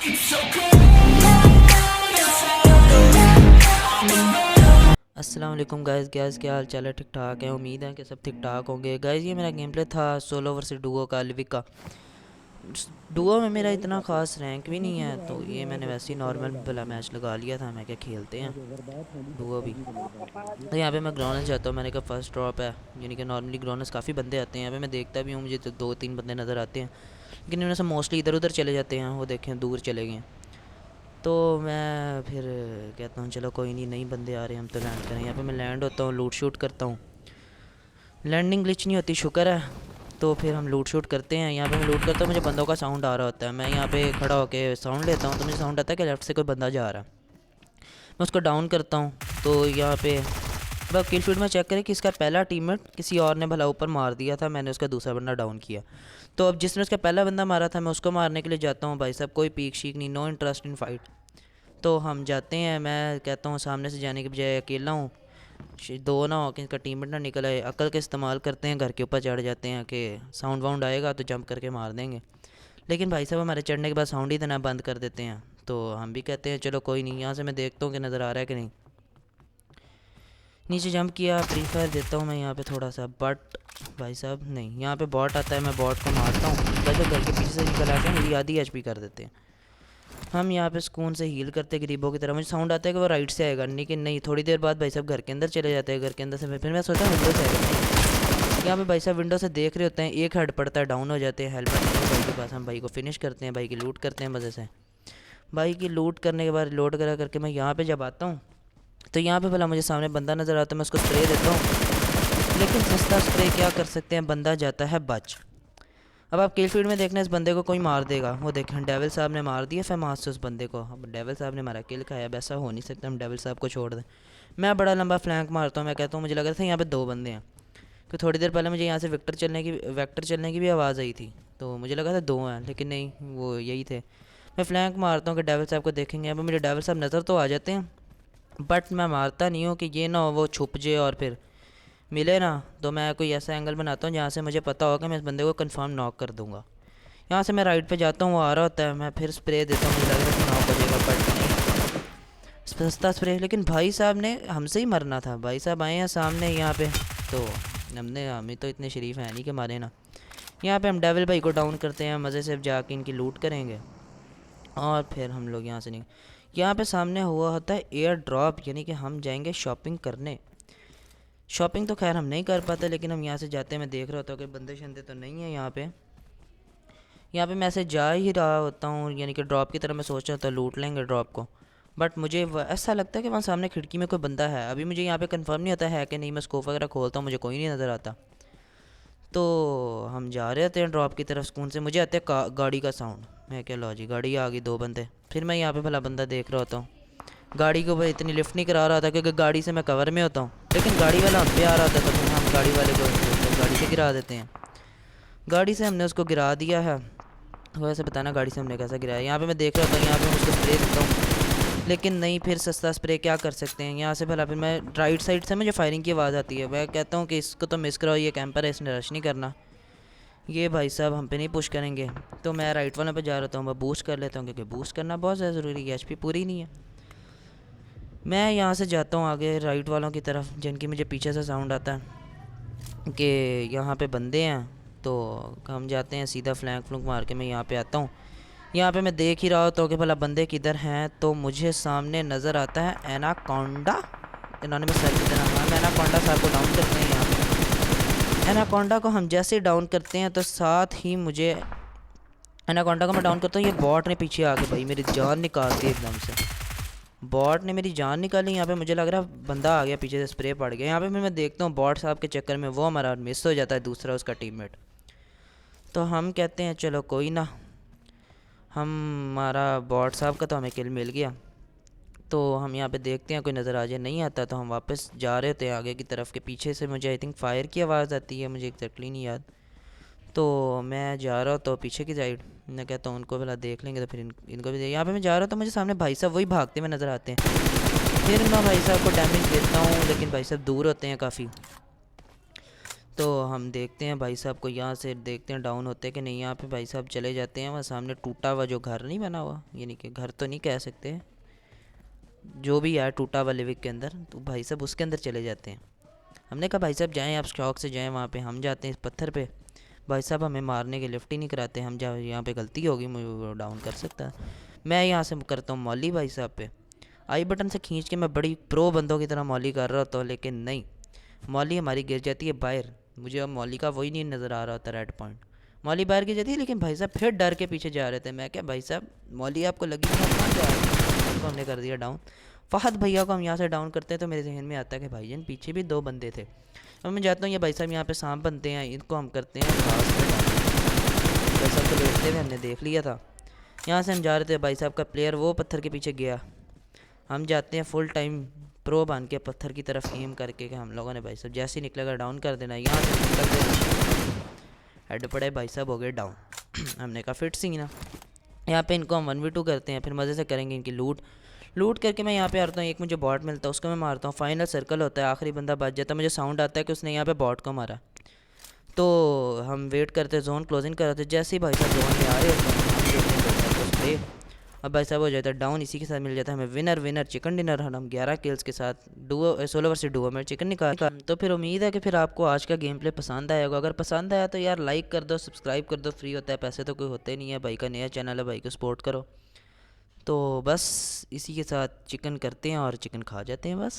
अस्सलाम वालेकुम गाइस क्या हाल चाल है। ठीक ठाक है, उम्मीद है कि सब ठीक ठाक होंगे। गाइस ये मेरा गेम प्ले था सोलो वर्सेस डुओ का, लिविक का। डुओ में मेरा इतना ख़ास रैंक भी नहीं है, तो ये मैंने वैसे ही नॉर्मल भला मैच लगा लिया था। मैं क्या खेलते हैं डुओ भी। तो यहाँ पे मैं ग्रोनस जाता हूँ, मैंने कहा फर्स्ट ड्रॉप है, यानी कि नॉर्मली ग्रोनस काफ़ी बंदे आते हैं यहाँ पे। मैं देखता भी हूँ, मुझे तो 2-3 बंदे नज़र आते हैं, लेकिन इनमें से मोस्टली इधर उधर चले जाते हैं। वो देखें दूर चले गए हैं। तो मैं फिर कहता हूँ चलो कोई नहीं, नई बंदे आ रहे हैं, हम तो लैंड करें। यहाँ पे मैं लैंड होता हूँ, लूट शूट करता हूँ। लैंडिंग ग्लिच नहीं होती, शुक्र है। तो फिर हम लूट शूट करते हैं। यहाँ पे मैं लूट करता हूँ, मुझे बंदों का साउंड आ रहा होता है। मैं यहाँ पे खड़ा होकर साउंड लेता हूँ, तो मुझे साउंड आता है कि लेफ़्ट से कोई बंदा जा रहा है। मैं उसको डाउन करता हूँ। तो यहाँ पे अब किल फील्ड में चेक करें कि इसका पहला टीममेट किसी और ने भला ऊपर मार दिया था, मैंने उसका दूसरा बंदा डाउन किया। तो अब जिसने उसका पहला बंदा मारा था, मैं उसको मारने के लिए जाता हूँ। भाई साहब कोई पीक शीक नहीं, नो इंटरेस्ट इन फाइट। तो हम जाते हैं। मैं कहता हूँ सामने से जाने के बजाय अकेला हूँ, दो ना हो कि इसका टीममेट ना निकल आए। अकल का इस्तेमाल करते हैं, घर के ऊपर चढ़ जाते हैं कि साउंड वाउंड आएगा तो जंप करके मार देंगे। लेकिन भाई साहब हमारे चढ़ने के बाद साउंड ही देना बंद कर देते हैं। तो हम भी कहते हैं चलो कोई नहीं, यहाँ से मैं देखता हूँ कि नज़र आ रहा है कि नहीं। नीचे जंप किया, फ्री फायर देता हूँ मैं यहाँ पे थोड़ा सा, बट भाई साहब नहीं। यहाँ पे बॉट आता है, मैं बॉट को मारता हूँ। बस घर के पीछे से निकल आते हैं, मेरी आधी एचपी कर देते हैं। हम यहाँ पे सुकून से हील करते गरीबों की तरह। मुझे साउंड आता है कि वो राइट से आएगा, लेकिन नहीं, थोड़ी देर बाद भाई साहब घर के अंदर चले जाते हैं। घर के अंदर से फिर मैं सोचा विंडो से आएगा। यहाँ पे भाई साहब विंडो से देख रहे होते हैं, एक हेड पड़ता है, डाउन हो जाते हैं। हेल्प भाई के पास हम भाई को फिनिश करते हैं, भाई की लूट करते हैं मज़े से। भाई की लूट करने के बाद लोड करा करके मैं यहाँ पे जब आता हूँ, तो यहाँ पे भला मुझे सामने बंदा नज़र आता है। मैं उसको स्प्रे देता हूँ, लेकिन सस्ता स्प्रे क्या कर सकते हैं, बंदा जाता है बच। अब आप किल फील्ड में देखना, इस बंदे को कोई मार देगा। वो देखें डेविल साहब ने मार दिया फेमास से उस बंदे को। अब डेविल साहब ने हमारा किल खाया, अब ऐसा हो नहीं सकता हम डेविल साहब को छोड़ दें। मैं बड़ा लंबा फ्लैंक मारता हूँ। मैं कहता हूँ मुझे लग रहा था यहाँ पे दो बंदे हैं, कि थोड़ी देर पहले मुझे यहाँ से वेक्टर चलने की भी आवाज़ आई थी, तो मुझे लगा था दो हैं, लेकिन नहीं, वो यही थे। मैं फ्लैंक मारता हूँ कि डेविल साहब को देखेंगे। यहाँ पर मुझे डेविल साहब नज़र तो आ जाते हैं, बट मैं मारता नहीं हूँ कि ये ना हो वो छुप जाए और फिर मिले ना। तो मैं कोई ऐसा एंगल बनाता हूँ जहाँ से मुझे पता होगा कि मैं इस बंदे को कंफर्म नॉक कर दूँगा। यहाँ से मैं राइट पे जाता हूँ, वो आ रहा होता है, मैं फिर स्प्रे देता हूँ, मुझे लग रहा है कि नॉक हो जाएगा, बट नहीं, सस्ता स्प्रे। लेकिन भाई साहब ने हमसे ही मरना था। भाई साहब आए हैं सामने यहाँ पे, तो हमें तो इतने शरीफ हैं नहीं कि मारे ना। यहाँ पे हम डेविल भाई को डाउन करते हैं, मज़े से जाके इनकी लूट करेंगे और फिर हम लोग यहाँ से नहीं। यहाँ पे सामने हुआ होता है एयर ड्रॉप, यानी कि हम जाएंगे शॉपिंग करने। शॉपिंग तो खैर हम नहीं कर पाते, लेकिन हम यहाँ से जाते हैं। मैं देख रहा होता हूँ कि बंदे शंदे तो नहीं है यहाँ पे। यहाँ पे मैं ऐसे जा ही रहा होता हूँ, यानी कि ड्रॉप की तरह मैं सोच रहा था लूट लेंगे ड्रॉप को, बट मुझे ऐसा लगता है कि वहाँ सामने खिड़की में कोई बंदा है। अभी मुझे यहाँ पे कंफर्म नहीं होता है कि नहीं। मैं स्कोप वगैरह खोलता हूँ, मुझे कोई नहीं नज़र आता। तो हम जा रहे होते हैं ड्रॉप की तरफ सुकून से। मुझे आते हैं गाड़ी का साउंड। मैं क्या लो जी, गाड़ी आ गई, दो बंदे। फिर मैं यहाँ पे भला बंदा देख रहा होता हूँ। गाड़ी को भाई इतनी लिफ्ट नहीं करा रहा था, क्योंकि गाड़ी से मैं कवर में होता हूँ, लेकिन गाड़ी वाला हम पे आ रहा था, तो फिर हम गाड़ी वाले को गाड़ी से गिरा देते हैं। गाड़ी से हमने उसको गिरा दिया है। वैसे बताना गाड़ी से हमने कैसा गिराया। यहाँ पे मैं देख रहा था, यहाँ पे मैं उसको स्प्रे देता हूँ, लेकिन नहीं, फिर सस्ता स्प्रे क्या कर सकते हैं। यहाँ से भला फिर मैं राइट साइड से मुझे फायरिंग की आवाज़ आती है। मैं कहता हूँ कि इसको तो मिस कराओ, ये कैंपर है, इसने रश नहीं करना, ये भाई साहब हम पे नहीं पुश करेंगे। तो मैं राइट वाले पे जा रहा हूँ, मैं बूस्ट कर लेता हूँ, क्योंकि बूस्ट करना बहुत ज़्यादा ज़रूरी है, एचपी पूरी नहीं है। मैं यहाँ से जाता हूँ आगे राइट वालों की तरफ, जिनकी मुझे पीछे से साउंड आता है कि यहाँ पे बंदे हैं। तो हम जाते हैं सीधा फ्लैंक फ्लूक मार के। मैं यहाँ पे आता हूँ, यहाँ पे मैं देख ही रहा होता हूँ कि भला बंदे किधर हैं। तो मुझे सामने नज़र आता है एनाकोंडा, इन्होंने मैं सर की तरह, हम एनाकोंडा साहब को डाउन करते हैं। यहाँ पे एनाकोंडा को हम जैसे डाउन करते हैं, तो साथ ही मुझे एनाकोंडा को मैं डाउन करता हूँ। ये बॉट ने पीछे आके भाई मेरी जान निकाल दी एकदम से। बॉट ने मेरी जान निकाली। यहाँ पे मुझे लग रहा है बंदा आ गया पीछे से, स्प्रे पड़ गया। यहाँ पे मैं देखता हूँ बॉट साहब के चक्कर में वो हमारा मिस हो जाता है, दूसरा उसका टीममेट। तो हम कहते हैं चलो कोई ना, हमारा बॉट साहब का तो हमें किल मिल गया। तो हम यहाँ पे देखते हैं कोई नज़र आ जाए, नहीं आता तो हम वापस जा रहे थे आगे की तरफ। के पीछे से मुझे आई थिंक फायर की आवाज़ आती है, मुझे एग्जैक्टली नहीं याद। तो मैं जा रहा तो पीछे की साइड, मैं कहता हूँ उनको भला देख लेंगे, तो फिर इनको भी यहाँ पे मैं जा रहा तो मुझे सामने भाई साहब वही भागते हुए नज़र आते हैं। फिर मैं भाई साहब को डैमेज देता हूँ, लेकिन भाई साहब दूर होते हैं काफ़ी। तो हम देखते हैं भाई साहब को, यहाँ से देखते हैं डाउन होते हैं कि नहीं। यहाँ पे भाई साहब चले जाते हैं वहाँ सामने टूटा हुआ जो घर नहीं बना हुआ, यानी कि घर तो नहीं कह सकते, जो भी यार टूटा हुआ लिविक के अंदर, तो भाई साहब उसके अंदर चले जाते हैं। हमने कहा भाई साहब जाएँ, आप शौक से जाएँ वहाँ पे। हम जाते हैं इस पत्थर पे, भाई साहब हमें मारने के लिफ्ट ही नहीं कराते। हम जा, यहाँ पे गलती होगी, मुझे वो डाउन कर सकता है। मैं यहाँ से करता हूँ मौली भाई साहब पे, आई बटन से खींच के मैं बड़ी प्रो बंदों की तरह मौली कर रहा होता हूँ, लेकिन नहीं, मौली हमारी गिर जाती है बाहर। मुझे अब मौली का वही नहीं नज़र आ रहा होता रेड पॉइंट, मौली बाहर गिर जाती है। लेकिन भाई साहब फिर डर के पीछे जा रहे थे। मैं क्या भाई साहब मौली आपको लगी नहीं, आप कहाँ जा रहे हैं? उनको हमने कर दिया डाउन। फहद भैया को हम यहाँ से डाउन करते हैं तो मेरे जहन में आता है कि भाईजान पीछे भी 2 बंदे थे। अब मैं जाता हूँ, ये भाई साहब यहाँ पे सांप बनते हैं, इनको हम करते हैं घास पे डाउन। भाई साहब को लेटते हुए हमने देख लिया था। यहाँ से हम जा रहे थे, भाई साहब का प्लेयर वो पत्थर के पीछे गया। हम जाते हैं फुल टाइम प्रो बन के पत्थर की तरफ एम करके कि हम लोगों ने भाई साहब जैसे ही निकलेगा डाउन कर देना। यहाँ से निकलते हेड पड़े, भाई साहब हो गए डाउन। हमने कहा फिट सीन ना, यहाँ पे इनको हम 1v2 करते हैं, फिर मज़े से करेंगे इनकी लूट। लूट करके मैं यहाँ पे आता हूँ, एक मुझे बॉट मिलता है, उसको मैं मारता हूँ। फाइनल सर्कल होता है, आखिरी बंदा बच जाता है। मुझे साउंड आता है कि उसने यहाँ पे बॉट को मारा। तो हम वेट करते, जोन क्लोजिंग कराते। जैसे ही भाई साहब जोन में आ रहे होते हैं, हम देते हैं भाई साहब को स्प्रे, अब भाई साहब हो जाता है डाउन। इसी के साथ मिल जाता है हमें विनर विनर चिकन डिनर। हम 11 किल्स के साथ डुओ सोलो वर्सेस डुओ में चिकन निकाल। तो फिर उम्मीद है कि फिर आपको आज का गेम प्ले पसंद आएगा। अगर पसंद आया तो यार लाइक कर दो, सब्सक्राइब कर दो, फ्री होता है, पैसे तो कोई होते नहीं है। भाई का नया चैनल है, भाई को सपोर्ट करो। तो बस इसी के साथ चिकन करते हैं और चिकन खा जाते हैं बस।